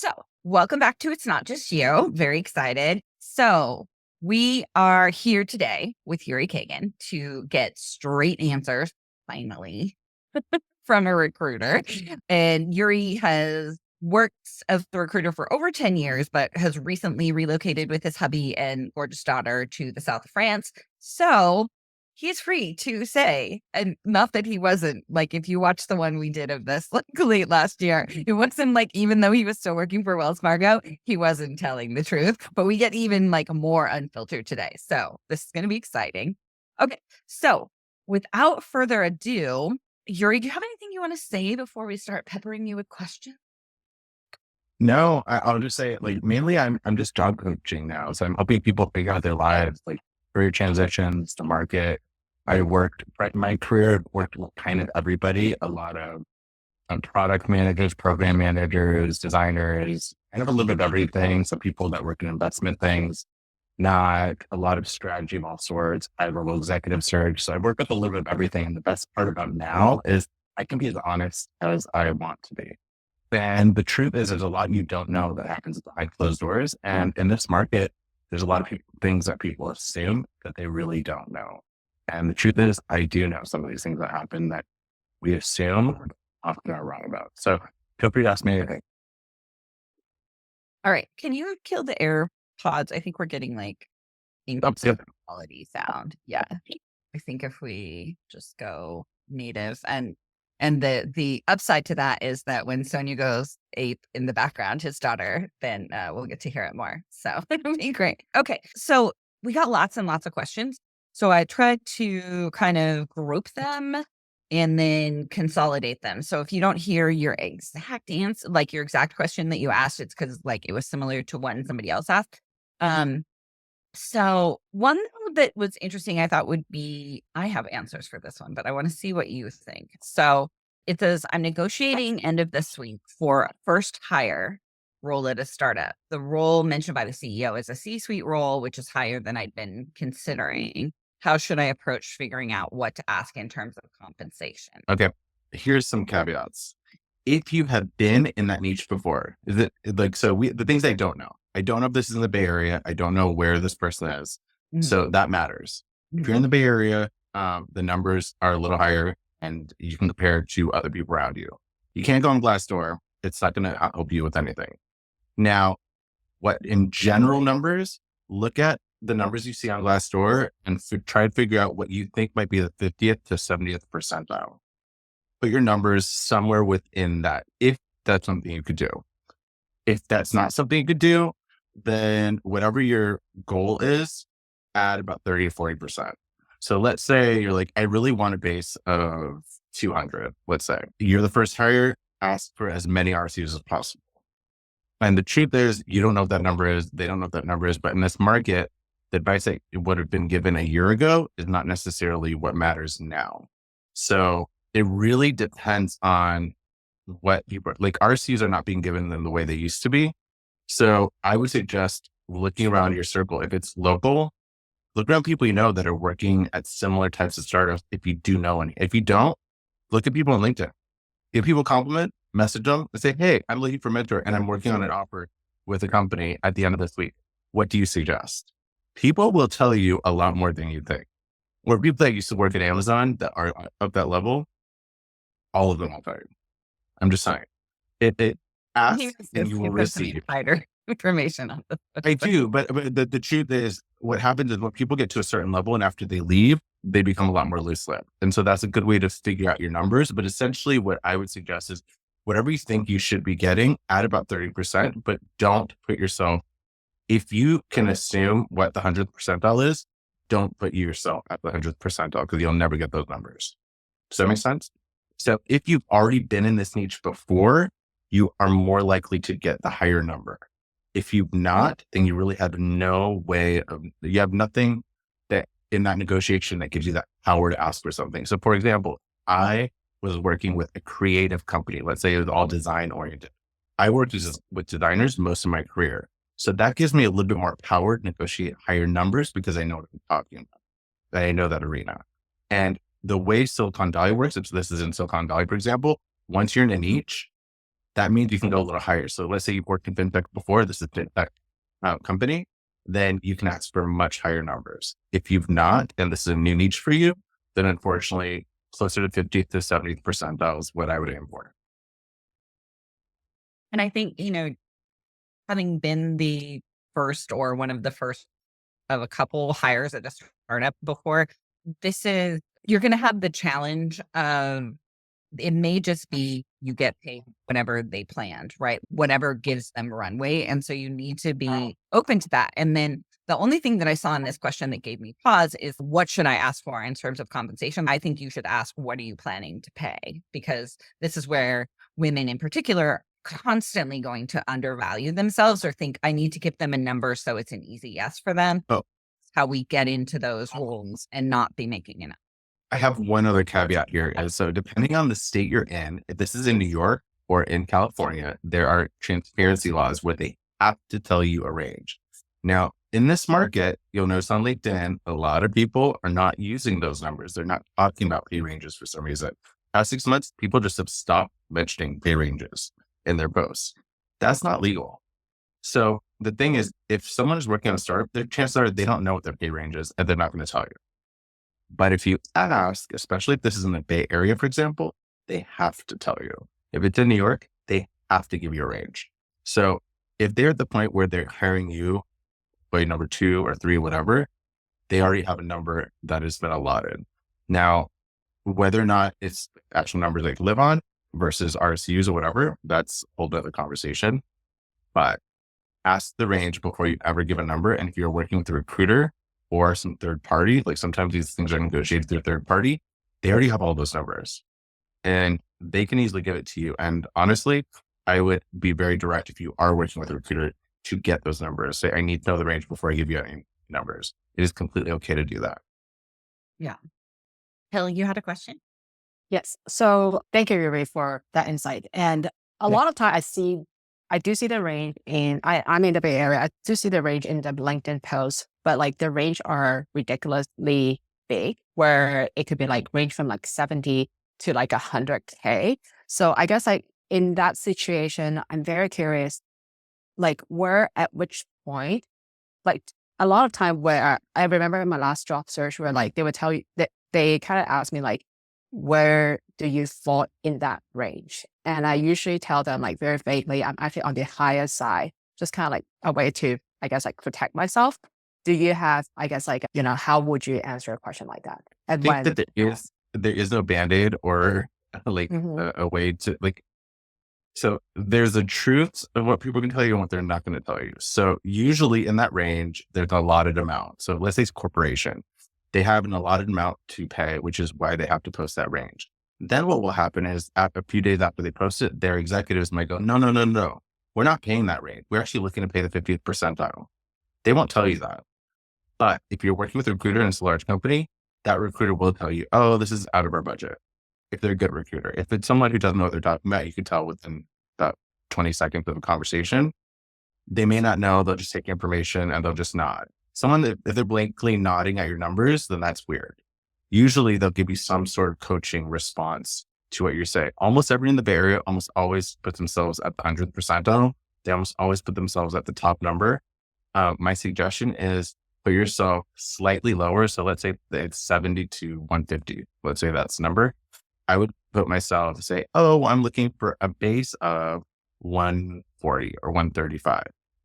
So, welcome back to It's Not Just You. Very excited. So, we are here today with Yuri Kagan to get straight answers, finally, from a recruiter. And Yuri has worked as the recruiter for over 10 years, but has recently relocated with his hubby and gorgeous daughter to the south of France. So, he's free to say, and not that he wasn't, like, if you watch the one we did of this like late last year, it wasn't like, even though he was still working for Wells Fargo, he wasn't telling the truth, but we get even like more unfiltered today. So this is going to be exciting. Okay. So without further ado, Yuri, do you have anything you want to say before we start peppering you with questions? No, I'll just say like mainly I'm just job coaching now. So I'm helping people figure out their lives, like career transitions, the market. My career worked with kind of everybody, a lot of product managers, program managers, designers, kind of a little bit of everything. Some people that work in investment things, not a lot of strategy of all sorts. I have a little executive search. So I work with a little bit of everything. And the best part about now is I can be as honest as I want to be. And the truth is, there's a lot you don't know that happens behind closed doors. And in this market, there's a lot of things that people assume that they really don't know. And the truth is, I do know some of these things that happen that we assume often are wrong about. So feel free to ask me anything. All right. Can you kill the AirPods? I think we're getting like Yeah. quality sound. Yeah. I think if we just go native and the upside to that is that when Sonia goes ape in the background, his daughter, then we'll get to hear it more. So it'll be great. Okay. So we got lots and lots of questions. So I tried to kind of group them and then consolidate them. So if you don't hear your exact answer, like your exact question that you asked, it's because like it was similar to one somebody else asked. So one that was interesting, I thought would be, I have answers for this one, but I want to see what you think. So it says, I'm negotiating end of this week for a first hire role at a startup. The role mentioned by the CEO is a C-suite role, which is higher than I'd been considering. How should I approach figuring out what to ask in terms of compensation? Okay. Here's some caveats. If you have been in that niche before, is it like, the things I don't know, I don't know if this is in the Bay Area. I don't know where this person is. Mhm. So that matters. If you're in the Bay Area, the numbers are a little higher and you can compare it to other people around you. You can't go on Glassdoor. It's not going to help you with anything. Now, what in general numbers, look at the numbers you see on Glassdoor and try to figure out what you think might be the 50th to 70th percentile. Put your numbers somewhere within that, if that's something you could do. If that's not something you could do, then whatever your goal is, add about 30 to 40%. So let's say you're like, I really want a base of 200. Let's say you're the first hire, ask for as many RCUs as possible. And the truth is, you don't know what that number is. They don't know what that number is. But in this market, the advice that would have been given a year ago is not necessarily what matters now. So it really depends on what people like. RCs are not being given in the way they used to be. So I would suggest looking around your circle. If it's local, look around people you know that are working at similar types of startups. If you do know any, if you don't, look at people on LinkedIn. Give people a compliment, message them and say, hey, I'm looking for a mentor and I'm working on an offer with a company at the end of this week. What do you suggest? People will tell you a lot more than you think. Or people that used to work at Amazon that are of that level, all of them will tell you. I'm just saying. It ask and you will receive. Insider information on this. I do, but the truth is, what happens is when people get to a certain level and after they leave, they become a lot more loose lipped. And so that's a good way to figure out your numbers. But essentially, what I would suggest is whatever you think you should be getting, add about 30%, but don't put yourself. If you can assume what the 100th percentile is, don't put yourself at the 100th percentile because you'll never get those numbers. Does that make sense? So if you've already been in this niche before, you are more likely to get the higher number. If you've not, then you really have no way of, you have nothing that in that negotiation that gives you that power to ask for something. So for example, I was working with a creative company. Let's say it was all design oriented. I worked with designers most of my career. So that gives me a little bit more power to negotiate higher numbers because I know what I'm talking about. I know that arena. And the way Silicon Valley works, if this is in Silicon Valley, for example, once you're in a niche, that means you can go a little higher. So let's say you've worked in fintech before, this is a fintech company, then you can ask for much higher numbers. If you've not, and this is a new niche for you, then unfortunately closer to 50th to 70th percentile is what I would aim for. And I think, having been the first or one of the first of a couple hires at a startup before, you're going to have the challenge of, it may just be you get paid whenever they planned, right? Whatever gives them runway. And so you need to be open to that. And then the only thing that I saw in this question that gave me pause is, what should I ask for in terms of compensation? I think you should ask, what are you planning to pay? Because this is where women in particular are constantly going to undervalue themselves or think, I need to give them a number so it's an easy yes for them. Oh, How we get into those roles and not be making enough. I have one other caveat here. And so depending on the state you're in, if this is in New York or in California, there are transparency laws where they have to tell you a range. Now, in this market, you'll notice on LinkedIn, a lot of people are not using those numbers. They're not talking about pay ranges for some reason. Past 6 months, people just have stopped mentioning pay ranges in their posts. That's not legal. So the thing is, if someone is working on a startup, their chances are they don't know what their pay range is and they're not going to tell you. But if you ask, especially if this is in the Bay Area, for example, they have to tell you. If it's in New York, they have to give you a range. So if they're at the point where they're hiring you by number 2 or 3, whatever, they already have a number that has been allotted. Now, whether or not it's actual numbers they can live on versus RSUs or whatever, that's a whole other conversation. But ask the range before you ever give a number. And if you're working with a recruiter or some third party, like sometimes these things are negotiated through a third party, they already have all those numbers and they can easily give it to you. And honestly, I would be very direct if you are working with a recruiter to get those numbers. Say, I need to know the range before I give you any numbers. It is completely okay to do that. Yeah. Kelly, you had a question? Yes. So thank you, Yuri, for that insight. And a lot of time I do see the range I'm in the Bay Area. I do see the range in the LinkedIn post, but like the range are ridiculously big where it could be like range from like 70 to like 100K. So I guess like in that situation, I'm very curious, like where at which point, like a lot of time where I remember in my last job search where like they would tell you that they kind of ask me like, where do you fall in that range? And I usually tell them like very vaguely, I'm actually on the higher side, just kind of like a way to, I guess, like protect myself. Do you have, I guess, like, how would you answer a question like that? I And think that there is no Band-Aid or like a way to like, so there's a truth of what people can tell you and what they're not going to tell you. So usually in that range, there's an allotted amount. So let's say it's corporation. They have an allotted amount to pay, which is why they have to post that range. Then what will happen is a few days after they post it, their executives might go, no. We're not paying that range. We're actually looking to pay the 50th percentile. They won't tell you that. But if you're working with a recruiter and it's a large company, that recruiter will tell you, oh, this is out of our budget. If they're a good recruiter. If it's someone who doesn't know what they're talking about, you can tell within about 20 seconds of a conversation. They may not know. They'll just take information and they'll just nod. Someone that if they're blankly nodding at your numbers, then that's weird. Usually they'll give you some sort of coaching response to what you're saying. Almost everyone in the Bay Area almost always puts themselves at the 100th percentile. They almost always put themselves at the top number. My suggestion is put yourself slightly lower. So let's say it's 70 to 150. Let's say that's the number. I would put myself to say, oh, I'm looking for a base of 140 or 135.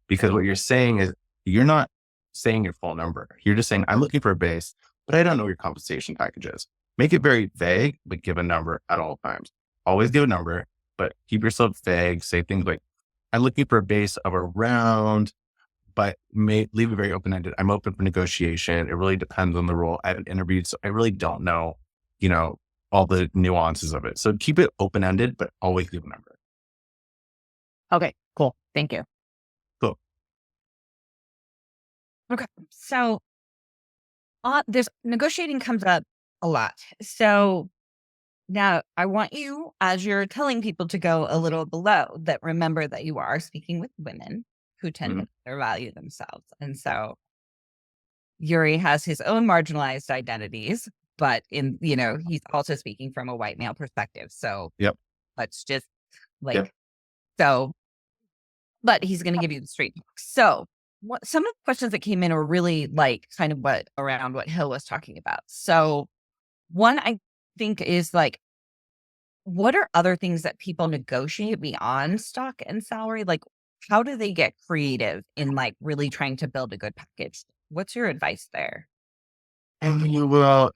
Because what you're saying is you're not saying your full number. You're just saying, I'm looking for a base, but I don't know what your compensation package is. Make it very vague, but give a number at all times. Always give a number, but keep yourself vague. Say things like, I'm looking for a base of around, but leave it very open-ended. I'm open for negotiation. It really depends on the role. I haven't interviewed, so I really don't know, all the nuances of it. So keep it open-ended, but always give a number. Okay, cool. Thank you. Cool. Okay. So there's negotiating comes up a lot. So now I want you, as you're telling people to go a little below, that remember that you are speaking with women who tend to undervalue themselves. And so Yuri has his own marginalized identities, but he's also speaking from a white male perspective. So let's just So, but he's going to give you the straight talk. So, some of the questions that came in are really like kind of around what Hill was talking about. So, one I think is like, what are other things that people negotiate beyond stock and salary? Like, how do they get creative in like really trying to build a good package? What's your advice there? Well,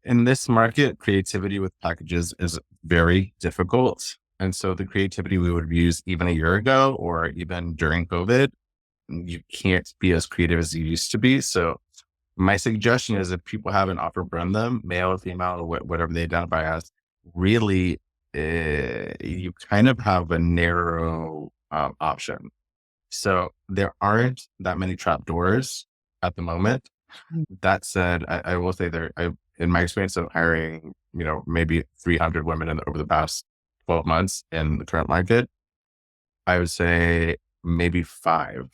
in this market, creativity with packages is very difficult. And so the creativity we would use even a year ago or even during COVID, you can't be as creative as you used to be. So my suggestion is if people have an offer from them, male or female, or whatever they identify as, really, you kind of have a narrow option. So there aren't that many trap doors at the moment. That said, I will say in my experience of hiring, maybe 300 women over the past 12 months in the current market, I would say maybe 5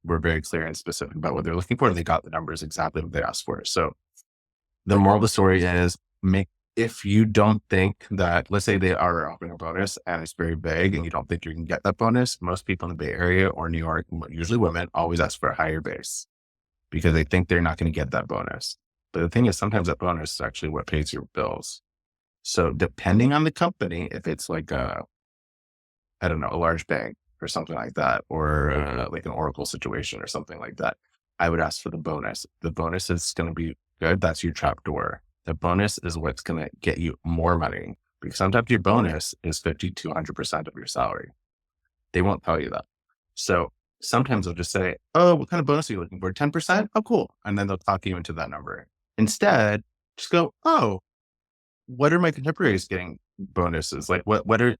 were very clear and specific about what they're looking for. And they got the numbers exactly what they asked for. So the moral of the story is if you don't think that, let's say they are offering a bonus and it's very vague and you don't think you can get that bonus, most people in the Bay Area or New York, usually women, always ask for a higher base because they think they're not going to get that bonus. But the thing is, sometimes that bonus is actually what pays your bills. So depending on the company, if it's like a large bank or something like that, or like an Oracle situation or something like that, I would ask for the bonus. The bonus is going to be good. That's your trap door. The bonus is what's going to get you more money because sometimes your bonus is 50 to 100% of your salary. They won't tell you that. So sometimes they'll just say, oh, what kind of bonus are you looking for? 10%? Oh, cool. And then they'll talk you into that number. Instead, just go, oh, what are my contemporaries getting bonuses? Like what are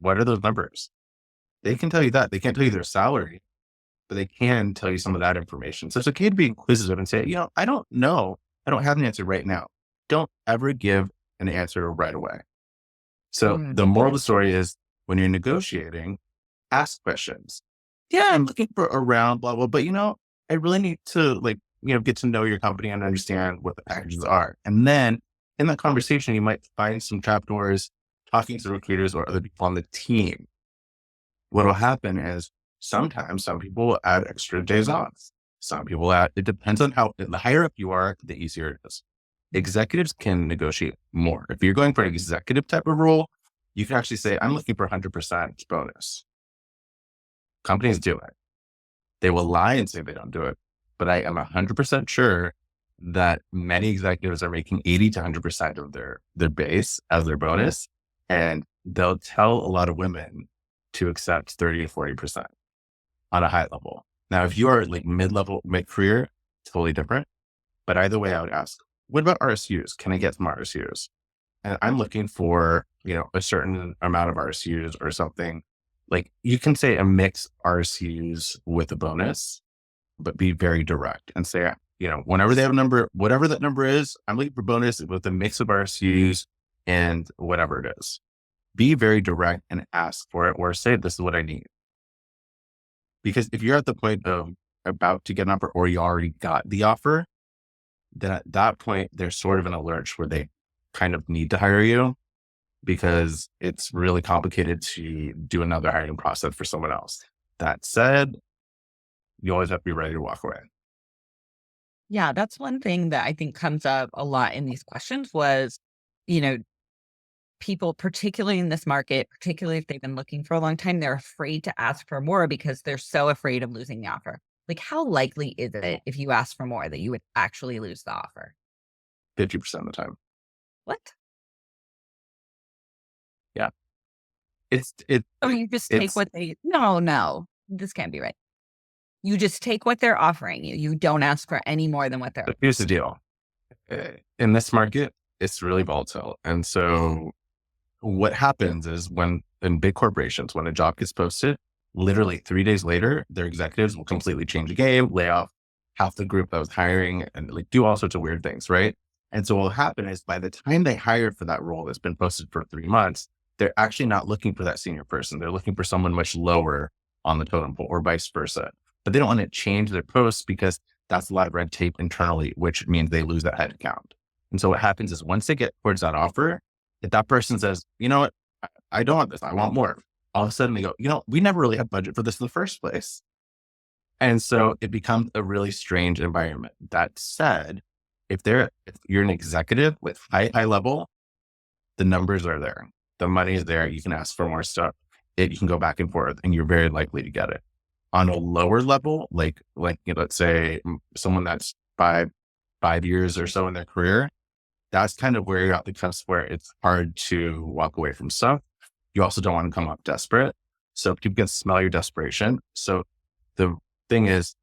those numbers? They can tell you that. They can't tell you their salary, but they can tell you some of that information. So it's okay to be inquisitive and say, I don't know. I don't have an answer right now. Don't ever give an answer right away. So the moral of the story is when you're negotiating, ask questions. Yeah, I'm looking for around blah, blah, but I really need to get to know your company and understand what the packages are. And then in that conversation, you might find some trapdoors talking to recruiters or other people on the team. What will happen is sometimes some people will add extra days off. Some people it depends on the higher up you are, the easier it is. Executives can negotiate more. If you're going for an executive type of role, you can actually say, I'm looking for 100% bonus. Companies do it. They will lie and say they don't do it. But I am 100% sure that many executives are making 80 to 100% of their base as their bonus. And they'll tell a lot of women to accept 30 to 40% on a high level. Now, if you are like mid-level, mid-career, totally different. But either way, I would ask, what about RSUs? Can I get some RSUs? And I'm looking for, a certain amount of RSUs or something. Like you can say a mix RSUs with a bonus, but be very direct and say, whenever they have a number, whatever that number is, I'm looking for bonus with a mix of RSUs and whatever it is. Be very direct and ask for it or say, this is what I need. Because if you're at the point of about to get an offer or you already got the offer, then at that point, there's sort of an alert where they kind of need to hire you because it's really complicated to do another hiring process for someone else. That said, you always have to be ready to walk away. Yeah, that's one thing that I think comes up a lot in these questions was, people, particularly in this market, particularly if they've been looking for a long time, they're afraid to ask for more because they're so afraid of losing the offer. Like, how likely is it if you ask for more that you would actually lose the offer? 50% of the time. What? Yeah. Oh, you just take what no, this can't be right. You just take what they're offering you. You don't ask for any more than what they're offering. Here's the deal. In this market, it's really volatile. And so what happens is in big corporations, when a job gets posted, literally 3 days later, their executives will completely change the game, lay off half the group that was hiring and do all sorts of weird things, right? And so what will happen is by the time they hire for that role that's been posted for 3 months, they're actually not looking for that senior person. They're looking for someone much lower on the totem pole or vice versa. But they don't want to change their posts because that's a lot of red tape internally, which means they lose that head count. And so what happens is once they get towards that offer, if that person says, you know what, I don't want this, I want more, all of a sudden they go, we never really had budget for this in the first place. And so it becomes a really strange environment. That said, if you're an executive with high level, the numbers are there. The money is there. You can ask for more stuff. You can go back and forth and you're very likely to get it. On a lower level, like let's say someone that's five years or so in their career, that's kind of where you're at the cusp where it's hard to walk away from stuff. You also don't want to come up desperate. So people can smell your desperation. So the thing is,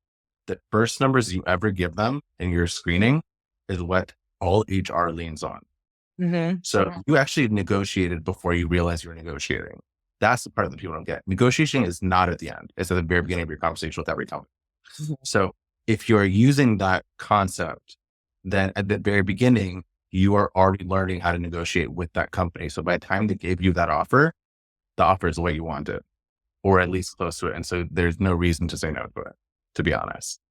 the first numbers you ever give them in your screening is what all HR leans on. So you actually negotiated before you realize you're negotiating. That's the part that people don't get. Negotiation is not at the end. It's at the very beginning of your conversation with every company. So if you're using that concept, then at the very beginning, you are already learning how to negotiate with that company. So by the time they gave you that offer, the offer is the way you want it, or at least close to it. And so there's no reason to say no to it, to be honest.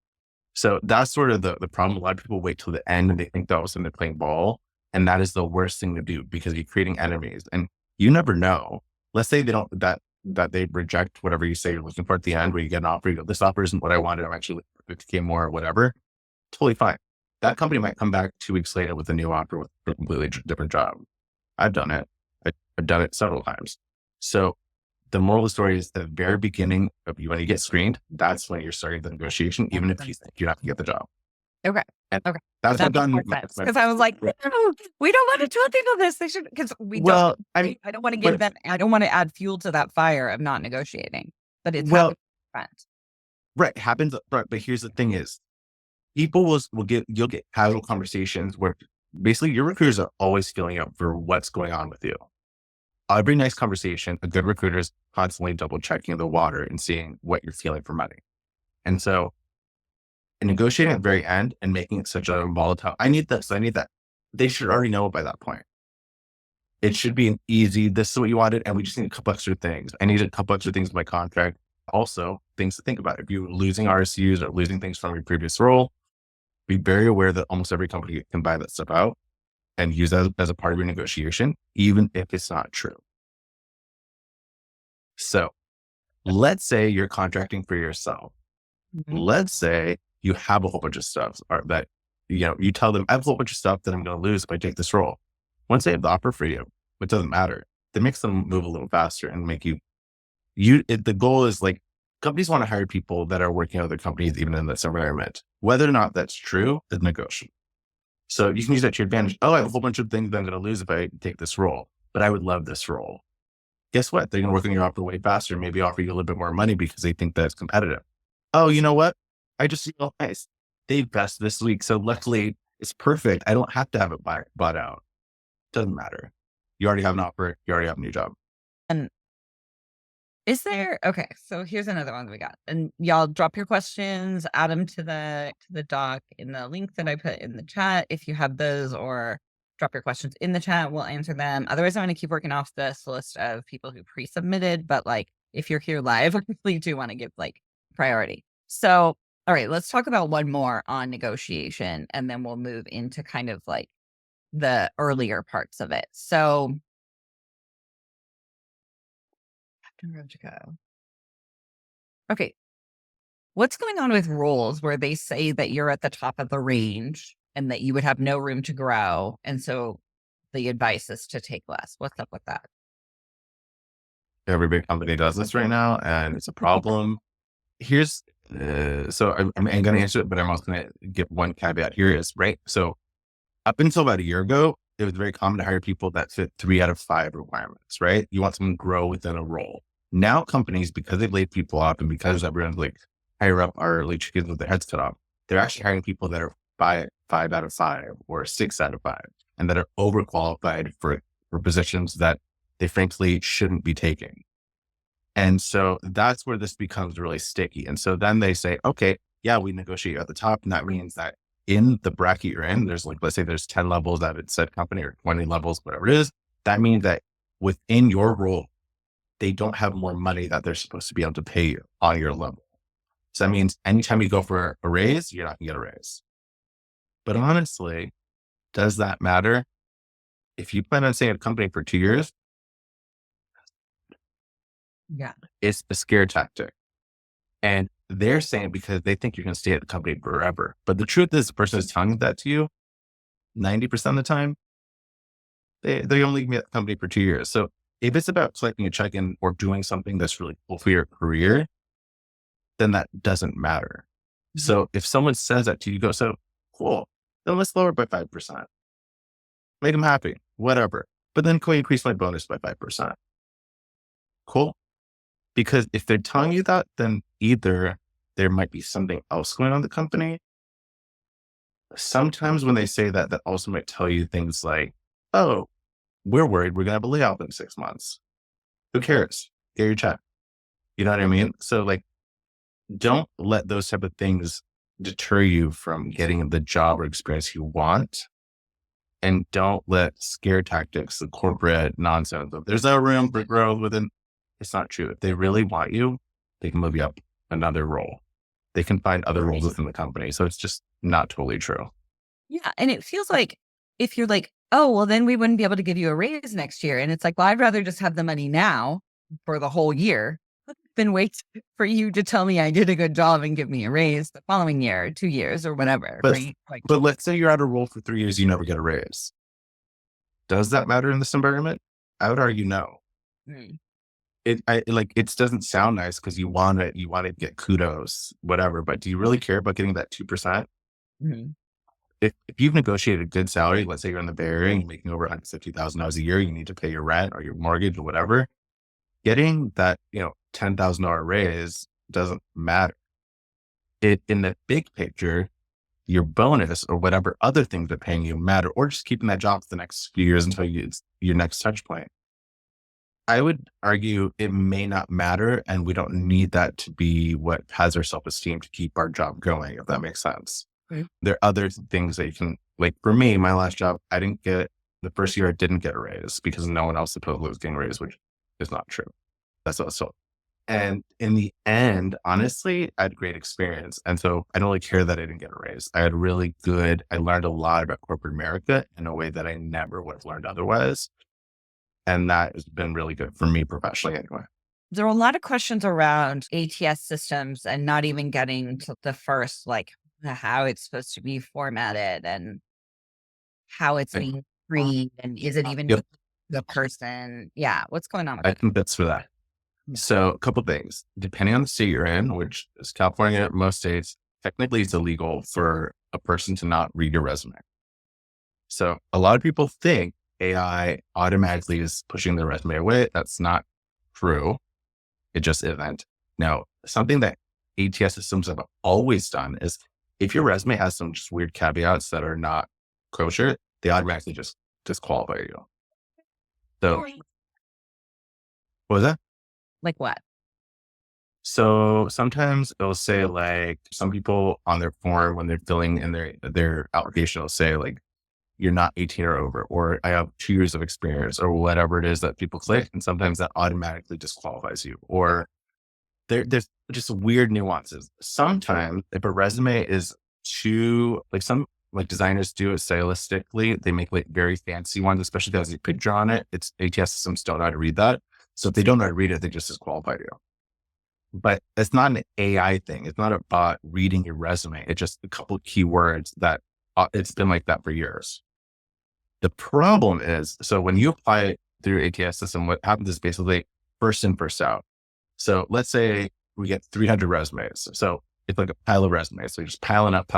So that's sort of the problem. A lot of people wait till the end and they think that all of a sudden they're playing ball. And that is the worst thing to do because you're creating enemies and you never know. Let's say they don't, that they reject whatever you say you're looking for at the end where you get an offer, you go, this offer isn't what I wanted. I'm actually looking for 50K more or whatever. Totally fine. That company might come back 2 weeks later with a new offer with a completely different job. I've done it. I've done it several times. So the moral of the story is the very beginning of you, when you get screened, that's when you're starting the negotiation, even if you think you're not going to get the job. Okay. And Okay. that's That what makes more sense. Because I was like, "No, we don't want to tell people this. They should," because we well, don't. I mean, I don't want to give them. I don't want to add fuel to that fire of not negotiating. But it's well, happening. right, happens. Right, but here's the thing: is people you'll get casual conversations where basically your recruiters are always feeling out for what's going on with you. Every nice conversation, a good recruiter is constantly double checking the water and seeing what you're feeling for money. And so negotiating at the very end and making it such a volatile, I need this, I need that. They should already know by that point. It should be an easy, this is what you wanted. And we just need a couple extra things. I need a couple extra things in my contract. Also things to think about. If you're losing RSUs or losing things from your previous role, be very aware that almost every company can buy that stuff out and use that as a part of your negotiation, even if it's not true. So let's say you're contracting for yourself. Let's say you have a whole bunch of stuff that, you tell them, I have a whole bunch of stuff that I'm going to lose if I take this role. Once they have the offer for you, it doesn't matter. That makes them move a little faster and make the goal is like, companies want to hire people that are working at other companies, even in this environment. Whether or not that's true is negotiable. So you can use that to your advantage. Oh, I have a whole bunch of things that I'm going to lose if I take this role, but I would love this role. Guess what? They're going to work on your offer way faster, maybe offer you a little bit more money because they think that's competitive. Oh, you know what? I just feel nice. They best this week. So luckily it's perfect. I don't have to have it bought out. Doesn't matter. You already have an offer. You already have a new job. And is there, okay, so here's another one that we got. And y'all drop your questions, add them to the doc in the link that I put in the chat. If you have those, or drop your questions in the chat, we'll answer them. Otherwise, I'm going to keep working off this list of people who pre-submitted, but like, if you're here live, I really do want to give like priority. So, all right, let's talk about one more on negotiation, and then we'll move into kind of like the earlier parts of it. So, okay, what's going on with roles where they say that you're at the top of the range and that you would have no room to grow, and so the advice is to take less? What's up with that? Every big company does this right now, and it's a problem. Here's so I'm going to answer it, but I'm also going to give one caveat here is, right? So up until about a year ago, it was very common to hire people that fit 3 out of 5 requirements, right? You want someone to grow within a role. Now companies, because they've laid people off and because everyone's like higher up are like chickens with their heads cut off, they're actually hiring people that are 5 out of 5 or 6 out of 5 and that are overqualified for positions that they frankly shouldn't be taking. And so that's where this becomes really sticky. And so then they say, okay, yeah, we negotiate at the top. And that means that in the bracket you're in, there's like, let's say there's 10 levels at its said company or 20 levels, whatever it is. That means that within your role, they don't have more money that they're supposed to be able to pay you on your level. So that means anytime you go for a raise, you're not gonna get a raise. But honestly, does that matter? If you plan on staying at a company for 2 years, Yeah. It's a scare tactic. And they're saying because they think you're going to stay at the company forever. But the truth is, the person is telling that to you 90% of the time, they only be at the company for 2 years. So if it's about collecting a check-in or doing something that's really cool for your career, then that doesn't matter. So if someone says that to you, you go, so cool, then let's lower it by 5%. Make them happy, whatever. But then can we increase my bonus by 5%? Cool. Because if they're telling you that, then either there might be something else going on in the company. Sometimes when they say that, that also might tell you things like, oh, we're worried we're going to have a layoff in 6 months. Who cares? Get your check. You know what I mean? So like, don't let those type of things deter you from getting the job or experience you want. And don't let scare tactics, the corporate nonsense of there's no room for growth within. It's not true. If they really want you, they can move you up another role. They can find other roles within the company. So it's just not totally true. Yeah. And it feels like if you're like, oh, well, then we wouldn't be able to give you a raise next year. And it's like, well, I'd rather just have the money now for the whole year than wait for you to tell me I did a good job and give me a raise the following year, or 2 years or whatever. But, right? Like, but let's say you're at a role for 3 years, you never get a raise. Does that matter in this environment? I would argue no. mm, It doesn't sound nice because you want to get kudos, whatever. But do you really care about getting that 2%? mhm. If you've negotiated a good salary, let's say you're in the Bay Area and you're making over $150,000 a year, you need to pay your rent or your mortgage or whatever. Getting that, $10,000 raise doesn't matter. In the big picture, your bonus or whatever other things they're paying you matter, or just keeping that job for the next few years until it's your next touch point. I would argue it may not matter, and we don't need that to be what has our self-esteem to keep our job going, if that makes sense. Right. There are other things that you can, like for me, my last job, the first year I didn't get a raise because no one else supposedly was getting a raise, which is not true. That's also. And in the end, honestly, I had a great experience. And so I don't really care that I didn't get a raise. I learned a lot about corporate America in a way that I never would have learned otherwise. And that has been really good for me professionally anyway. There are a lot of questions around ATS systems and not even getting to the first, like how it's supposed to be formatted and how it's Okay. being screened and is it even Yep. the person? Yeah. What's going on with I that? think that's for that. So a couple things, depending on the state you're in, which is California, most states, technically it's illegal for a person to not read your resume. So a lot of people think AI automatically is pushing their resume away. That's not true. It just isn't. Now, something that ATS systems have always done is if your resume has some just weird caveats that are not kosher, they automatically just disqualify you. So what was that? Like what? So sometimes it'll say like some people on their form when they're filling in their application will say like you're not 18 or over, or I have 2 years of experience or whatever it is that people click. And sometimes that automatically disqualifies you, or there's just weird nuances. Sometimes if a resume is too, like some like designers do it stylistically, they make like very fancy ones, especially if it has a picture on it. It's ATS systems don't know how to read that. So if they don't know how to read it, they just disqualify you. But it's not an AI thing. It's not about reading your resume. It's just a couple of keywords that it's been like that for years. The problem is, so when you apply through ATS system, what happens is basically first in, first out. So let's say we get 300 resumes. So it's like a pile of resumes. So you're just piling up.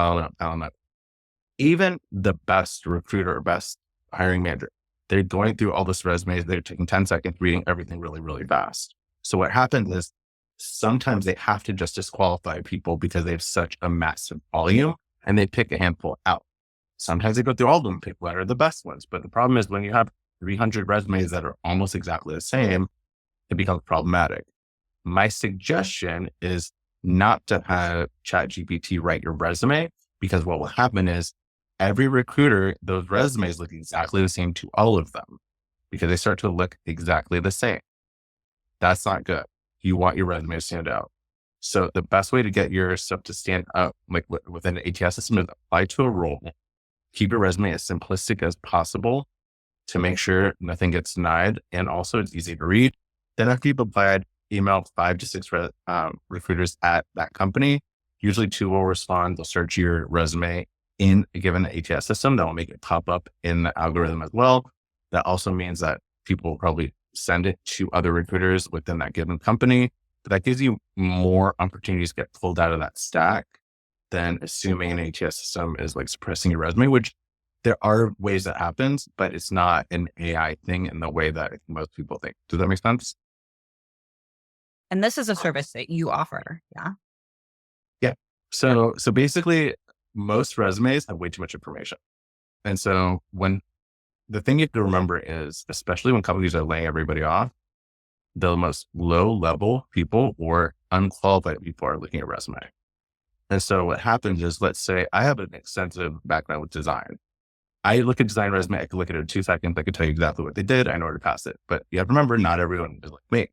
Even the best recruiter or best hiring manager, they're going through all this resumes. They're taking 10 seconds, reading everything really, really fast. So what happens is sometimes they have to just disqualify people because they have such a massive volume and they pick a handful out. Sometimes they go through all of them, pick what are the best ones. But the problem is when you have 300 resumes that are almost exactly the same, it becomes problematic. My suggestion is not to have ChatGPT write your resume, because what will happen is every recruiter, those resumes look exactly the same to all of them because they start to look exactly the same. That's not good. You want your resume to stand out. So the best way to get your stuff to stand out, like within an ATS system, is apply to a role. Keep your resume as simplistic as possible to make sure nothing gets denied. And also it's easy to read. Then after you've applied, email 5 to 6 recruiters at that company. Usually 2 will respond. They'll search your resume in a given ATS system. That will make it pop up in the algorithm as well. That also means that people will probably send it to other recruiters within that given company. But that gives you more opportunities to get pulled out of that stack than assuming an ATS system is like suppressing your resume, which there are ways that happens, but it's not an AI thing in the way that most people think. Does that make sense? And this is a service that you offer. Yeah. Yeah. So basically most resumes have way too much information. And so when the thing you have to remember is, especially when companies are laying everybody off, the most low level people or unqualified people are looking at resume. And so what happens is, let's say I have an extensive background with design. I look at design resume, I can look at it in 2 seconds. I can tell you exactly what they did. I know where to pass it. But you have to remember, not everyone is like me.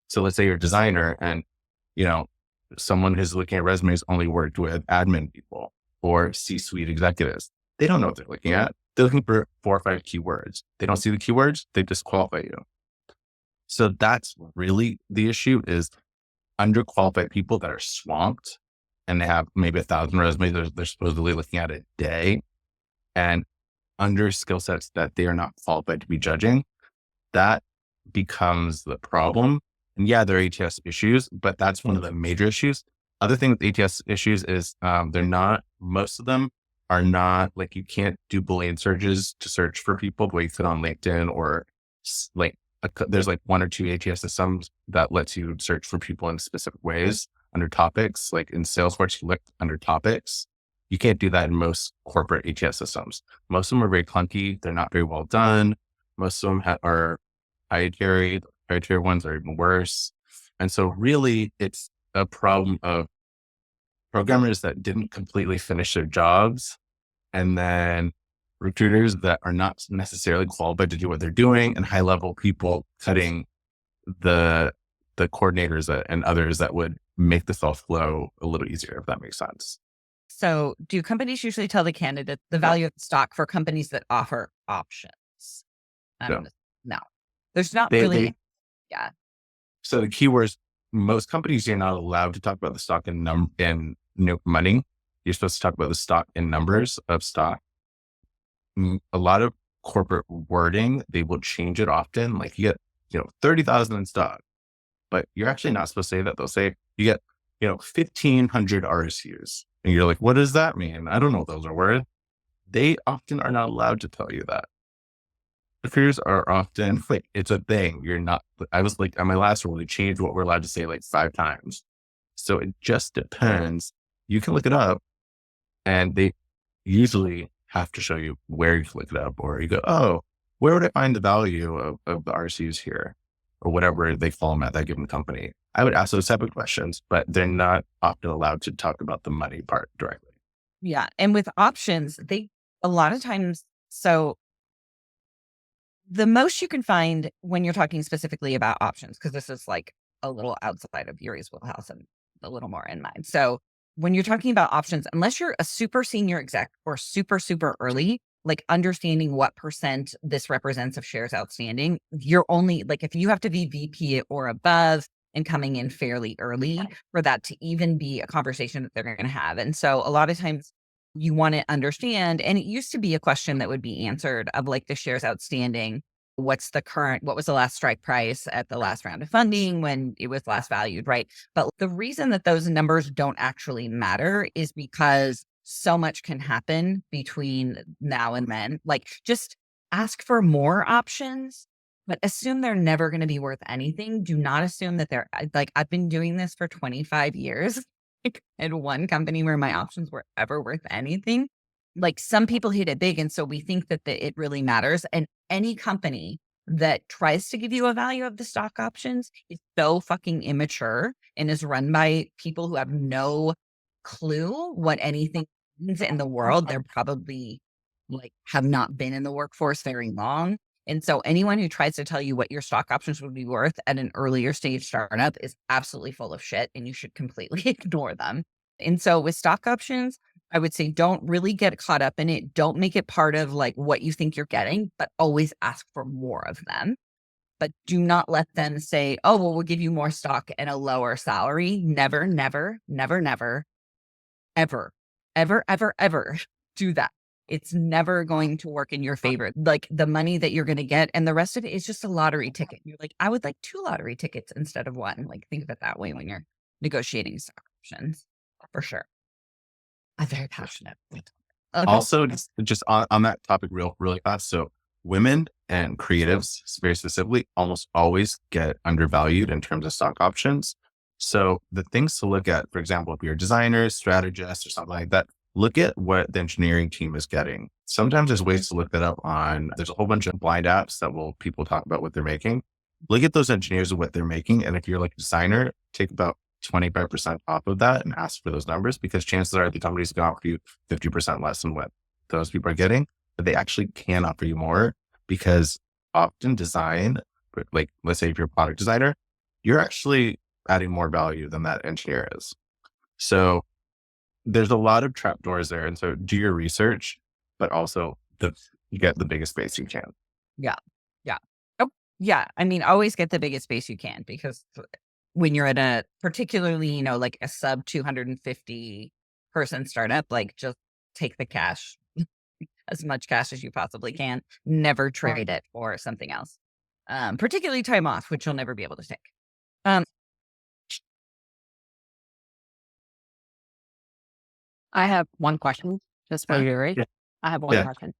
So let's say you're a designer and, someone who's looking at resumes only worked with admin people or C-suite executives. They don't know what they're looking at. They're looking for 4 or 5 keywords. They don't see the keywords, they disqualify you. So that's really the issue, is underqualified people that are swamped and they have maybe 1,000 resumes they're supposedly looking at a day, and under skill sets that they are not qualified to be judging. That becomes the problem. And yeah, there are ATS issues, but that's one of the major issues. Other thing with ATS issues is most of them are not like, you can't do Boolean searches to search for people the way you could on LinkedIn, or there's like 1 or 2 ATS systems that lets you search for people in specific ways under topics. Like in Salesforce, you look under topics. You can't do that in most corporate ATS systems. Most of them are very clunky. They're not very well done. Most of them are proprietary. The proprietary ones are even worse. And so really it's a problem of programmers that didn't completely finish their jobs, and then recruiters that are not necessarily qualified to do what they're doing, and high level people cutting the coordinators and others that would make this all flow a little easier, if that makes sense. So do companies usually tell the candidate the value of the stock for companies that offer options? No. No, there's not They- really. they- Yeah. So the keywords, most companies, you're not allowed to talk about the stock in money. You're supposed to talk about the stock in numbers of stock. A lot of corporate wording, they will change it often. Like you get, 30,000 in stock, but you're actually not supposed to say that. They'll say you get, 1,500 RSUs. And you're like, what does that mean? I don't know what those are worth. They often are not allowed to tell you that. Recruiters are often like, it's a thing. I was like, on my last role, they changed what we're allowed to say like 5 times. So it just depends. You can look it up, and they usually have to show you where you can look it up, or you go, oh, where would I find the value of the RSUs here, or whatever they call them at that given company. I would ask those type of questions, but they're not often allowed to talk about the money part directly. Yeah. And with options, a lot of times, so the most you can find when you're talking specifically about options, because this is like a little outside of Yuri's wheelhouse and a little more in mine. So when you're talking about options, unless you're a super senior exec or super, super early, like understanding what % this represents of shares outstanding, you're only like, if you have to be VP or above and coming in fairly early for that to even be a conversation that they're going to have. And so a lot of times you want to understand, and it used to be a question that would be answered of like the shares outstanding. What was the last strike price at the last round of funding when it was last valued, right? But the reason that those numbers don't actually matter is because so much can happen between now and then. Like, just ask for more options, but assume they're never going to be worth anything. Do not assume that I've been doing this for 25 years. At one company where my options were ever worth anything. Like, some people hit it big, and so we think that it really matters. And any company that tries to give you a value of the stock options is so fucking immature and is run by people who have no clue what anything means in the world. They're probably like have not been in the workforce very long. And so anyone who tries to tell you what your stock options would be worth at an earlier stage startup is absolutely full of shit, and you should completely ignore them. And so with stock options, I would say don't really get caught up in it. Don't make it part of like what you think you're getting, but always ask for more of them. but do not let them say, oh, well, we'll give you more stock and a lower salary. Never, never, never, never, ever, ever, ever, ever do that. It's never going to work in your favor. Like the money that you're going to get and the rest of it is just a lottery ticket. You're like, I would like 2 lottery tickets instead of 1. Like think of it that way when you're negotiating stock options, for sure. I'm very passionate. Okay. Also, just on that topic really fast. So women and creatives, very specifically, almost always get undervalued in terms of stock options. So the things to look at, for example, if you're a designer, strategist, or something like that, look at what the engineering team is getting. Sometimes there's ways to look that up there's a whole bunch of blind apps that people talk about what they're making. Look at those engineers and what they're making. And if you're like a designer, take about 25% off of that and ask for those numbers, because chances are the company's going to offer you 50% less than what those people are getting, but they actually can offer you more, because often design, like let's say if you're a product designer, you're actually adding more value than that engineer is. So there's a lot of trapdoors there. And so do your research, but also you get the biggest space you can. Yeah. Yeah. Oh, yeah. I mean, always get the biggest space you can, because when you're at a particularly, like a sub 250 person startup, like just take the cash, as much cash as you possibly can. Never trade it for something else. Particularly time off, which you'll never be able to take. I have one question just for Yuri. Yeah. I have one question.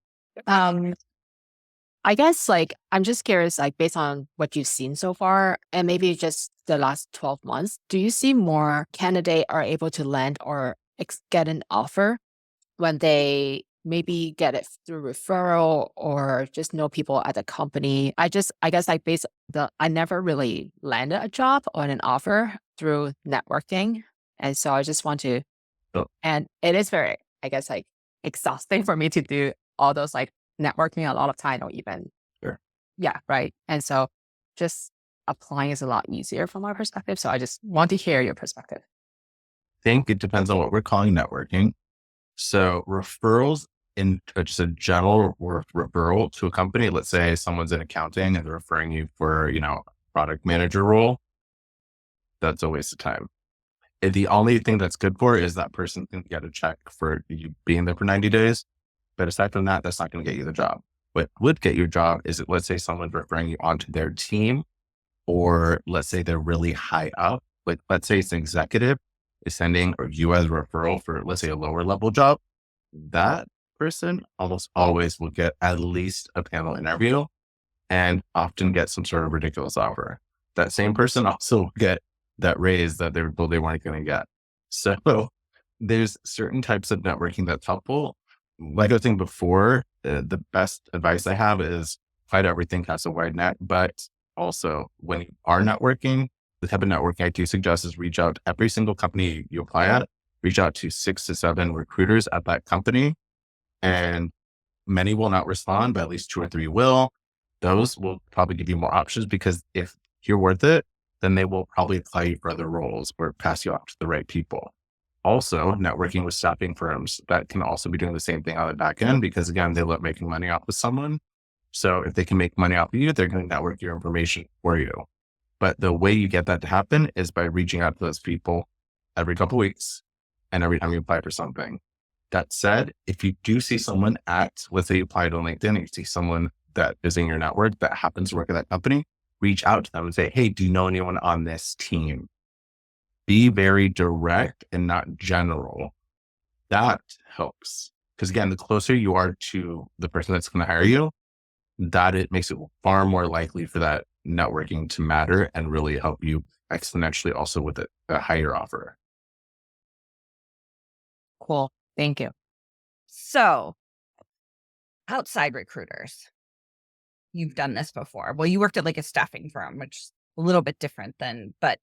I guess I'm just curious, based on what you've seen so far and maybe just the last 12 months, do you see more candidates are able to land or get an offer when they maybe get it through referral or just know people at the company? I guess I never really landed a job or an offer through networking. And so I just want to, and it is very, I guess, exhausting for me to do all those networking a lot of time, or even, yeah, right. And so just applying is a lot easier from my perspective. So I just want to hear your perspective. I think it depends on what we're calling networking. So referrals, in just a general referral to a company, let's say someone's in accounting and they're referring you for, product manager role, that's a waste of time. The only thing that's good for is that person can get a check for you being there for 90 days. But aside from that, that's not going to get you the job. What would get you a job is that, let's say someone's referring you onto their team, or let's say they're really high up. Like let's say it's an executive is sending you as a referral for, let's say, a lower level job. That person almost always will get at least a panel interview and often get some sort of ridiculous offer. That same person also will get that raise that they weren't going to get. So there's certain types of networking that's helpful. Like I was saying before, the best advice I have is try to everything cast a wide net, but also when you are networking, the type of networking I do suggest is reach out to every single company you apply at, reach out to 6 to 7 recruiters at that company, and many will not respond, but at least 2 or 3 will. Those will probably give you more options, because if you're worth it, then they will probably apply you for other roles or pass you off to the right people. Also, networking with staffing firms that can also be doing the same thing on the back end, because again, they love making money off of someone. So if they can make money off of you, they're going to network your information for you. But the way you get that to happen is by reaching out to those people every couple of weeks and every time you apply for something. That said, if you do see someone let's say you applied on LinkedIn and you see someone that is in your network that happens to work at that company, reach out to them and say, hey, do you know anyone on this team? Be very direct and not general. That helps. Because again, the closer you are to the person that's going to hire you, that it makes it far more likely for that networking to matter and really help you exponentially also with a higher offer. Cool. Thank you. So outside recruiters, you've done this before. Well, you worked at a staffing firm, which is a little bit different but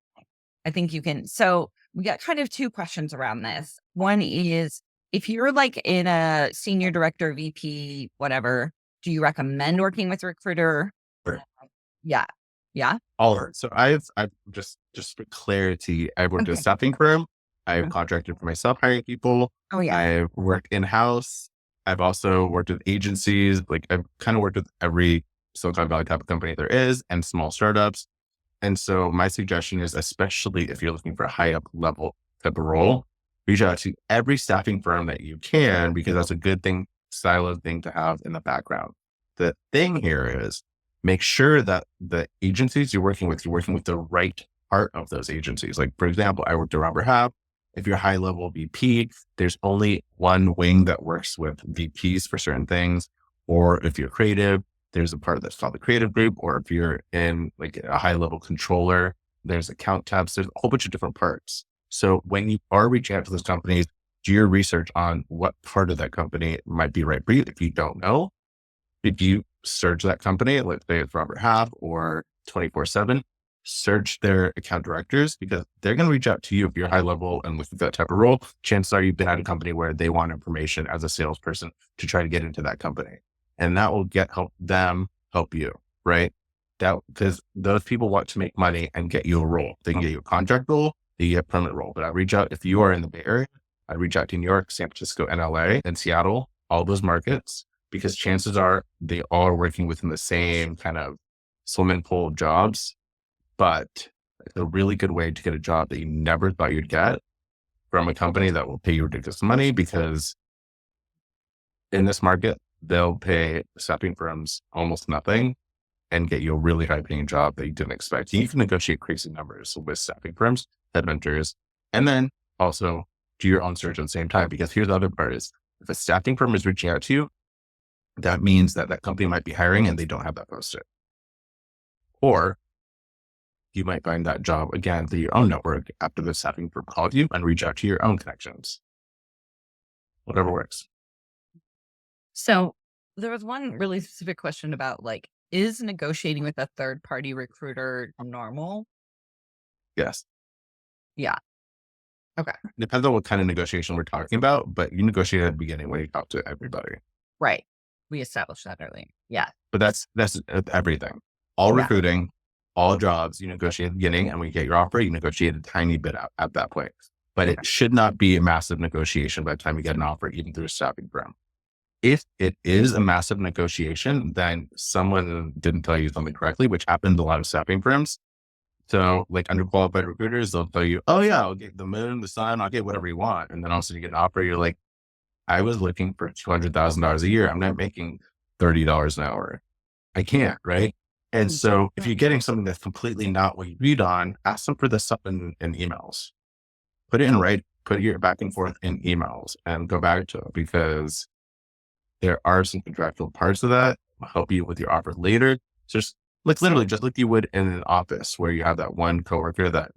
I think you can. So we got kind of 2 questions around this. One is, if you're in a senior director, VP, whatever, do you recommend working with a recruiter? Sure. Yeah. Yeah. All right. So I've just for clarity, I've worked at a staffing firm. I've contracted for myself hiring people. Oh yeah. I've worked in-house. I've also worked with agencies. I've kind of worked with every Silicon Valley type of company there is and small startups. And so my suggestion is, especially if you're looking for a high up level type of role, reach out to every staffing firm that you can, because that's a good thing, siloed thing to have in the background. The thing here is make sure that the agencies you're working with the right part of those agencies. Like, for example, I worked around Rehab. If you're high level VP, there's only one wing that works with VPs for certain things. Or if you're creative, there's a part that's called the creative group. Or if you're in like a high level controller, there's account tabs. There's a whole bunch of different parts. So when you are reaching out to those companies, do your research on what part of that company might be right for you. If you don't know, if you search that company, let's say it's Robert Half or 24/7, search their account directors, because they're going to reach out to you if you're high level and looking for that type of role. Chances are you've been at a company where they want information as a salesperson to try to get into that company. And that will help them help you, right? Because those people want to make money and get you a role. They can get you a contract role, they get a permanent role. But I reach out, if you are in the Bay Area, I reach out to New York, San Francisco, and LA, and Seattle, all those markets, because chances are they all are working within the same kind of swimming pool of jobs. But it's a really good way to get a job that you never thought you'd get from a company that will pay you ridiculous money, because in this market, they'll pay staffing firms almost nothing and get you a really high paying job that you didn't expect. You can negotiate crazy numbers with staffing firms, headhunters, and then also do your own search at the same time. Because here's the other part is, if a staffing firm is reaching out to you, that means that that company might be hiring and they don't have that posted. Or you might find that job again through your own network after the staffing firm called you, and reach out to your own connections. Whatever works. So there was one really specific question about like, is negotiating with a third party recruiter normal? Yes. Yeah. Okay. Depends on what kind of negotiation we're talking about, but you negotiate at the beginning when you talk to everybody. Right. We established that earlier. Yeah. But that's everything. All Yeah. recruiting, all jobs, you negotiate at the beginning, and when you get your offer, you negotiate a tiny bit out at that point. But Okay. it should not be a massive negotiation by the time you get an offer, even through a staffing firm. If it is a massive negotiation, then someone didn't tell you something correctly, which happened to a lot of staffing firms. So like underqualified recruiters, they'll tell you, oh yeah, I'll get the moon, the sun, I'll get whatever you want. And then all of a sudden you get an offer, you're like, I was looking for $200,000 a year. I'm not making $30 an hour. I can't, right? And so if you're getting something that's completely not what you read on, ask them for this stuff in emails. Put it in put your back and forth in emails and go back to it, because there are some contractual parts of that will help you with your offer later. Just like literally just like you would in an office where you have that one coworker that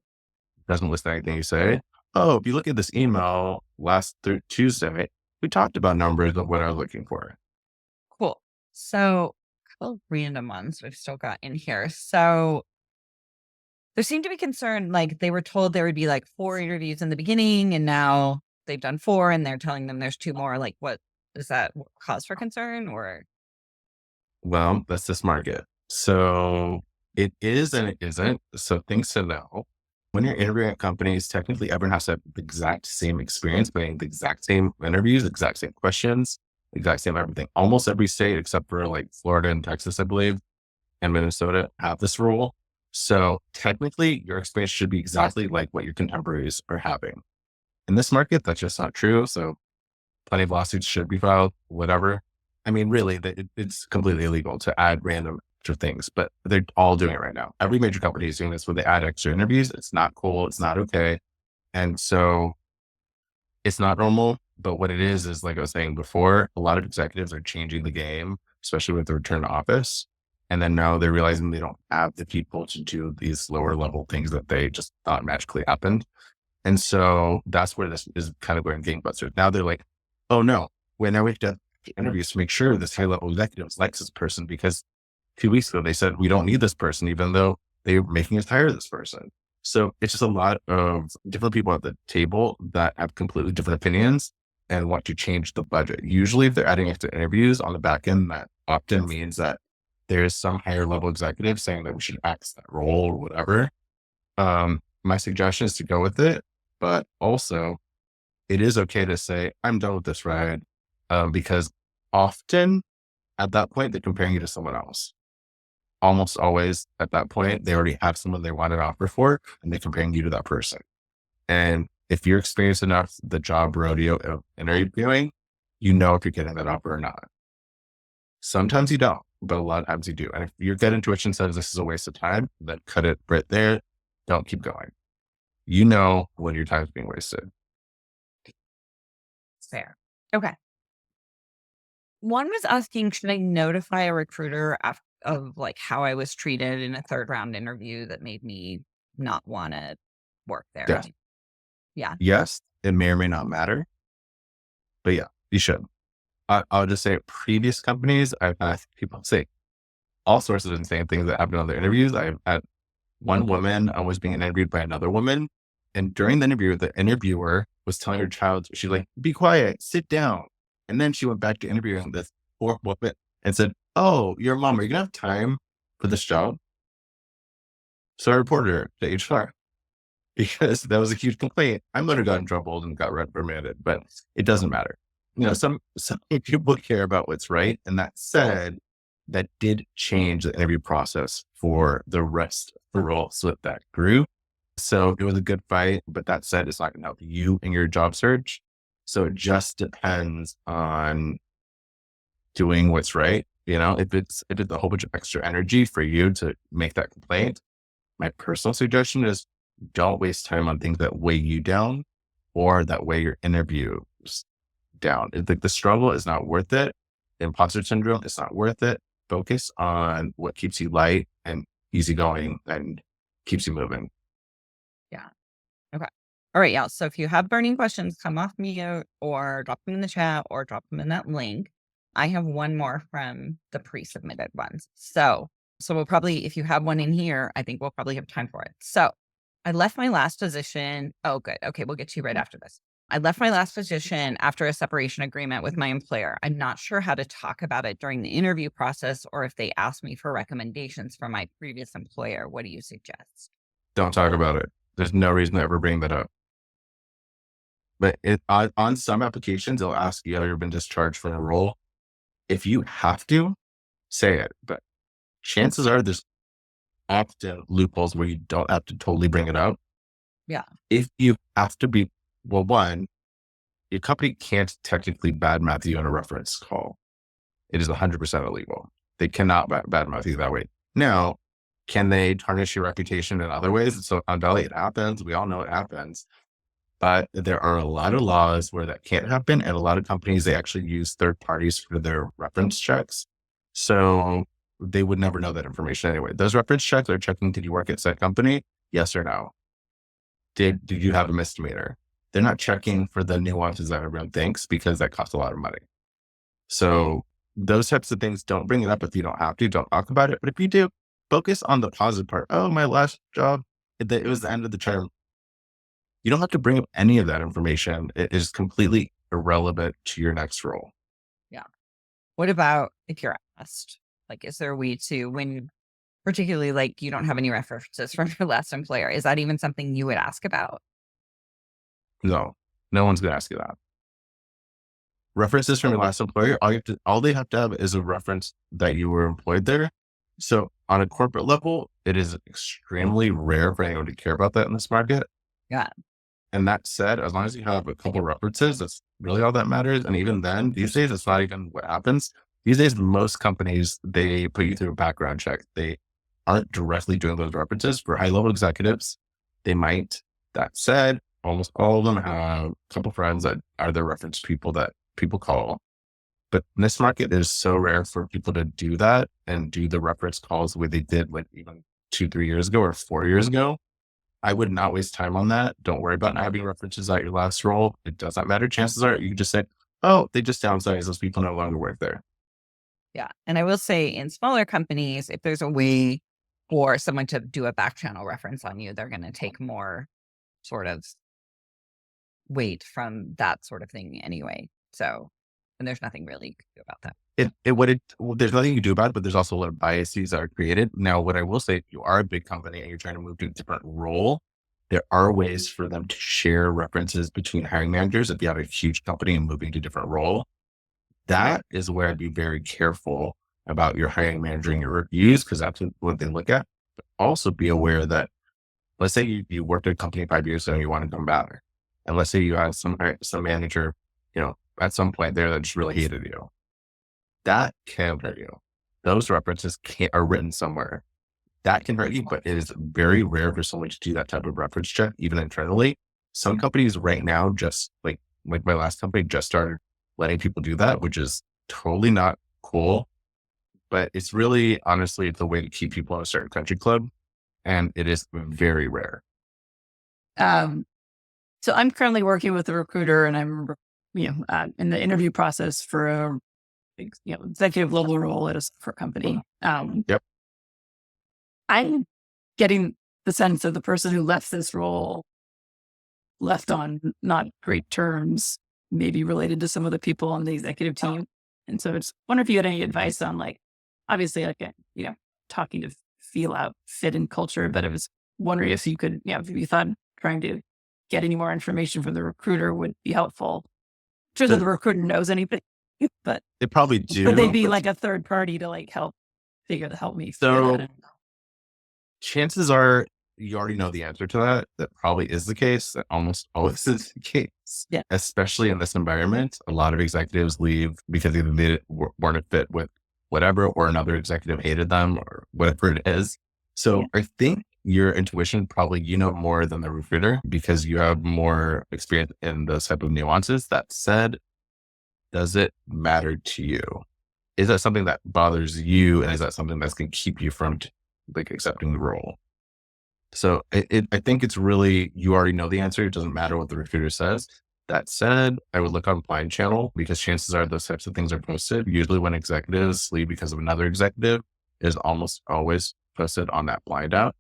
doesn't listen to anything you say. Oh, if you look at this email last Tuesday, we talked about numbers of what I was looking for. Cool. So a couple of random ones we've still got in here. So there seemed to be concern, like they were told there would be like 4 interviews in the beginning, and now they've done 4 and they're telling them there's 2 more. Like, what is that cause for concern, or? Well, that's this market. So it is and it isn't. So things to know. When you're interviewing at companies, technically everyone has to have the exact same experience, playing the exact same interviews, exact same questions, exact same everything. Almost every state except for like Florida and Texas, I believe, and Minnesota have this rule. So technically your experience should be exactly like what your contemporaries are having. In this market, that's just not true. So plenty of lawsuits should be filed, whatever. I mean, really, it's completely illegal to add random extra things, but they're all doing it right now. Every major company is doing this where they add extra interviews. It's not cool. It's not okay. And so it's not normal. But what it is like I was saying before, a lot of executives are changing the game, especially with the return to office. And then now they're realizing they don't have the people to do these lower level things that they just thought magically happened. And so that's where this is kind of going gangbusters. Now they're like, oh no, now we have to have interviews to make sure this high level executive likes this person, because 2 weeks ago they said we don't need this person, even though they were making us hire this person. So it's just a lot of different people at the table that have completely different opinions and want to change the budget. Usually if they're adding extra interviews on the back end, that often means that there's some higher level executive saying that we should axe that role or whatever. My suggestion is to go with it, but also it is okay to say, I'm done with this ride, because often at that point, they're comparing you to someone else. almost always at that point, they already have someone they want an offer for, and they're comparing you to that person. And if you're experienced enough the job rodeo of interviewing, you know if you're getting that offer or not. Sometimes you don't, but a lot of times you do. And if your gut intuition says this is a waste of time, then cut it right there. Don't keep going. You know when your time is being wasted. Fair. Okay. One was asking, should I notify a recruiter of like how I was treated in a third round interview that made me not want to work there? Yes. Yeah. Yes, it may or may not matter, but yeah, you should. I'll just say previous companies, I've had people say all sorts of insane things that happened on their interviews. I've had one woman was being interviewed by another woman. And during the interview, the interviewer was telling her child, she's like, be quiet, sit down. And then she went back to interviewing this poor woman and said, oh, your mom, are you going to have time for this job? So I reported her to HR because that was a huge complaint. I might have gotten in trouble and got reprimanded, but it doesn't matter. You know, some people care about what's right. And that said, that did change the interview process for the rest of the roles with that group. So it was a good fight, but that said, it's not going to help you in your job search. So it just depends on doing what's right. You know, if it's a whole bunch of extra energy for you to make that complaint, my personal suggestion is don't waste time on things that weigh you down or that weigh your interviews down. The struggle is not worth it. Imposter syndrome is not worth it. Focus on what keeps you light and easygoing and keeps you moving. Yeah. Okay. All right, y'all. So if you have burning questions, come off mute or drop them in the chat or drop them in that link. I have one more from the pre-submitted ones. So we'll probably, if you have one in here, I think we'll probably have time for it. So I left my last position. Oh, good. Okay. We'll get to you right after this. I left my last position after a separation agreement with my employer. I'm not sure how to talk about it during the interview process or if they ask me for recommendations from my previous employer. What do you suggest? Don't talk about it. There's no reason to ever bring that up. But on some applications, they'll ask you, have you ever been discharged from a role? If you have to, say it. But chances are there's often loopholes where you don't have to totally bring it up. Yeah. If you have to be, well, one, your company can't technically badmouth you on a reference call. It is 100% illegal. They cannot badmouth you that way. Now, can they tarnish your reputation in other ways? So undoubtedly it happens. We all know it happens. But there are a lot of laws where that can't happen. And a lot of companies, they actually use third parties for their reference checks. So they would never know that information anyway. Those reference checks are checking, did you work at said company? Yes or no? Did you have a misdemeanor? They're not checking for the nuances that everyone thinks because that costs a lot of money. So those types of things, don't bring it up if you don't have to. Don't talk about it. But if you do, focus on the positive part. Oh, my last job, it was the end of the term. You don't have to bring up any of that information. It is completely irrelevant to your next role. Yeah. What about if you're asked? Like, is there a way to, when particularly like you don't have any references from your last employer, is that even something you would ask about? No one's going to ask you that. References from your last employer, all they have to have is a reference that you were employed there. So on a corporate level, it is extremely rare for anyone to care about that in this market. Yeah. And that said, as long as you have a couple references, that's really all that matters. And even then, these days, it's not even what happens. These days, most companies, they put you through a background check. They aren't directly doing those references. For high-level executives, they might. That said, almost all of them have a couple friends that are their reference people that people call. But in this market, it is so rare for people to do that and do the reference calls the way they did like even 2-3 years ago or 4 years ago. I would not waste time on that. Don't worry about not having references at your last role. It does not matter. Chances are you can just say, oh, they just downsized. Those people no longer work there. Yeah. And I will say in smaller companies, if there's a way for someone to do a back channel reference on you, they're going to take more sort of weight from that sort of thing anyway. So, and there's nothing really you can do about that. There's nothing you can do about it, but there's also a lot of biases that are created. Now, what I will say, if you are a big company and you're trying to move to a different role, there are ways for them to share references between hiring managers. If you have a huge company and moving to a different role, that is where I'd be very careful about your hiring manager and your reviews, because that's what they look at. But also be aware that, let's say you worked at a company 5 years ago and you want to come back. And let's say you had some manager, at some point there that just really hated you. That can hurt you. Those references are written somewhere. That can hurt you, but it is very rare for someone to do that type of reference check, even internally. Some companies right now, just like my last company, just started letting people do that, which is totally not cool. But it's really, honestly, it's a way to keep people in a certain country club. And it is very rare. So I'm currently working with a recruiter, and I'm, in the interview process for a, executive level role at a software company. Yep. I'm getting the sense that the person who left this role left on not great terms, maybe related to some of the people on the executive team. And so I just wonder if you had any advice on, like, obviously, like, talking to feel out fit and culture, but I was wondering if you could, if you thought trying to get any more information from the recruiter would be helpful. I'm sure that the recruiter knows anything, but they probably do. But they'd be like a third party to like help me. So chances are you already know the answer to that. That probably is the case. That almost always is the case. Yeah. Especially in this environment, a lot of executives leave because either they weren't a fit with whatever, or another executive hated them, or whatever it is. So I think your intuition, probably, more than the recruiter because you have more experience in those type of nuances. That said, does it matter to you? Is that something that bothers you? And is that something that's going to keep you from accepting the role? So I think it's really, you already know the answer. It doesn't matter what the recruiter says. That said, I would look on Blind Channel, because chances are those types of things are posted. Usually when executives leave because of another executive, it is almost always posted on that blind out,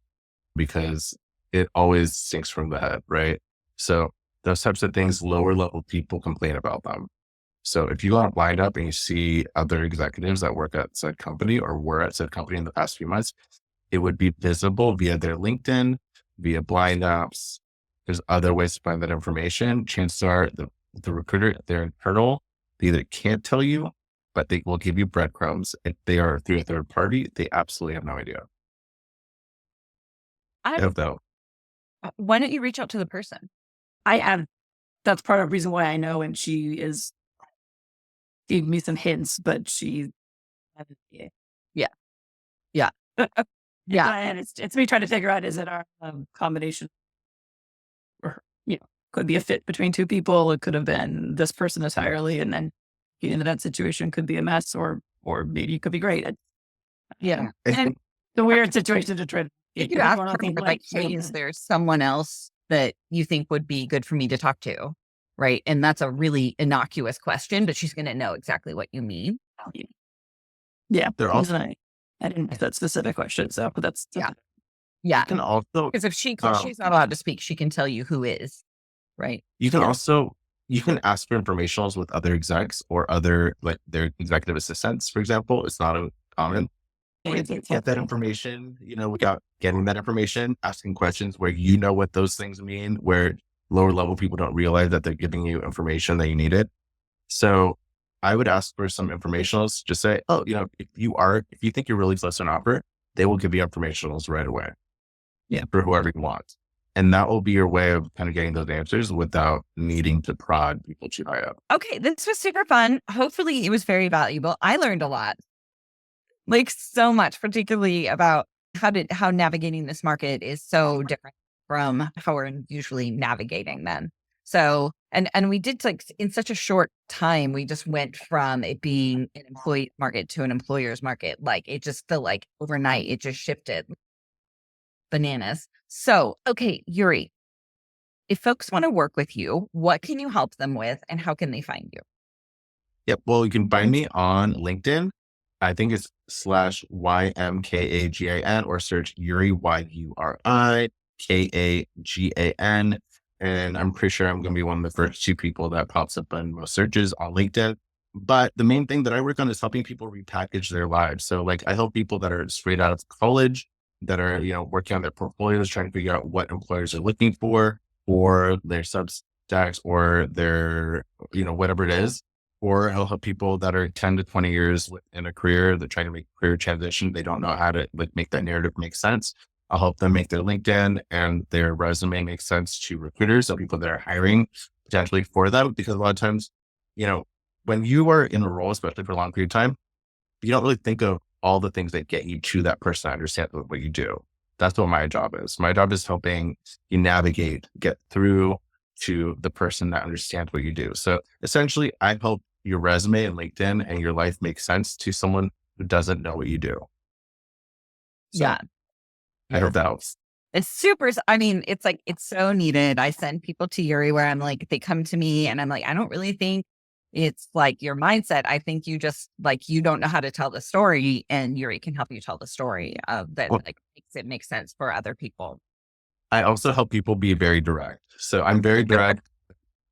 because it always sinks from the head, right? So those types of things, lower level people complain about them. So if you go on Blind Up and you see other executives that work at said company or were at said company in the past few months, it would be visible via their LinkedIn, via Blind Apps. There's other ways to find that information. Chances are the recruiter, they're internal, they either can't tell you, but they will give you breadcrumbs. If they are through a third party, they absolutely have no idea. Why don't you reach out to the person? That's part of the reason why I know, and she gave me some hints, but she, Yeah. and it's me trying to figure out, is it our combination, or could be a fit between two people. It could have been this person entirely, and then getting into that situation could be a mess, or maybe it could be great. And the weird situation to try. You could ask her, like, hey, is there someone else that you think would be good for me to talk to? Right. And that's a really innocuous question, but she's going to know exactly what you mean. Yeah. They're also, I didn't ask that specific question. So, but that's, Yeah. You can also, because if she's not allowed to speak, she can tell you who is. Right. You can also, you can ask for informationals with other execs or other, like, their executive assistants, for example. It's not uncommon. Get that information, without getting that information, asking questions where what those things mean, where lower level people don't realize that they're giving you information that you needed. So I would ask for some informationals. Just say, if you think you're really close to an offer, they will give you informationals right away. Yeah, for whoever you want. And that will be your way of kind of getting those answers without needing to prod people too high up. Okay, this was super fun. Hopefully it was very valuable. I learned a lot, like so much, particularly about how navigating this market is so different from how we're usually navigating them. So, and we did, like, in such a short time, we just went from it being an employee market to an employer's market. Like, it just felt like overnight, it just shifted bananas. So, okay, Yuri, if folks want to work with you, what can you help them with, and how can they find you? Yep. Well, you can find me on LinkedIn. I think it's /YMKAGAN, or search Yuri, YURI KAGAN. And I'm pretty sure I'm going to be one of the first two people that pops up in most searches on LinkedIn. But the main thing that I work on is helping people repackage their lives. So, like, I help people that are straight out of college, that are, working on their portfolios, trying to figure out what employers are looking for their Substacks or their, whatever it is, or he'll help people that are 10 to 20 years in a career. They're trying to make a career transition. They don't know how to make that narrative make sense. I'll help them make their LinkedIn and their resume make sense to recruiters or people that are hiring potentially for them. Because a lot of times, when you are in a role, especially for a long period of time, you don't really think of all the things that get you to that person to understand what you do. That's what my job is. My job is helping you navigate, get through to the person that understands what you do. So essentially, I help your resume and LinkedIn and your life make sense to someone who doesn't know what you do. So Yeah. I hope that helps. It's super. I mean, it's like, it's so needed. I send people to Yuri where I'm like, they come to me and I'm like, I don't really think it's like your mindset. I think you just like, you don't know how to tell the story, and Yuri can help you tell the story that Well, like makes it make sense for other people. I also help people be very direct. So I'm very direct.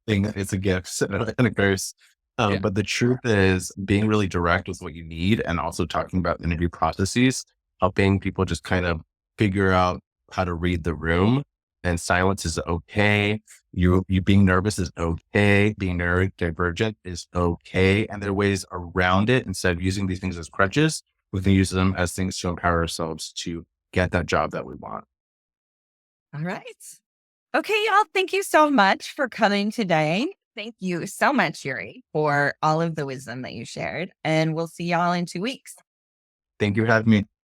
It's a gift and a curse. But the truth is being really direct with what you need, and also talking about interview processes, helping people just kind of figure out how to read the room. And silence is okay. You being nervous is okay. Being neurodivergent is okay. And there are ways around it. Instead of using these things as crutches, we can use them as things to empower ourselves to get that job that we want. All right. Okay, y'all. Thank you so much for coming today. Thank you so much, Yuri, for all of the wisdom that you shared. And we'll see y'all in 2 weeks. Thank you for having me.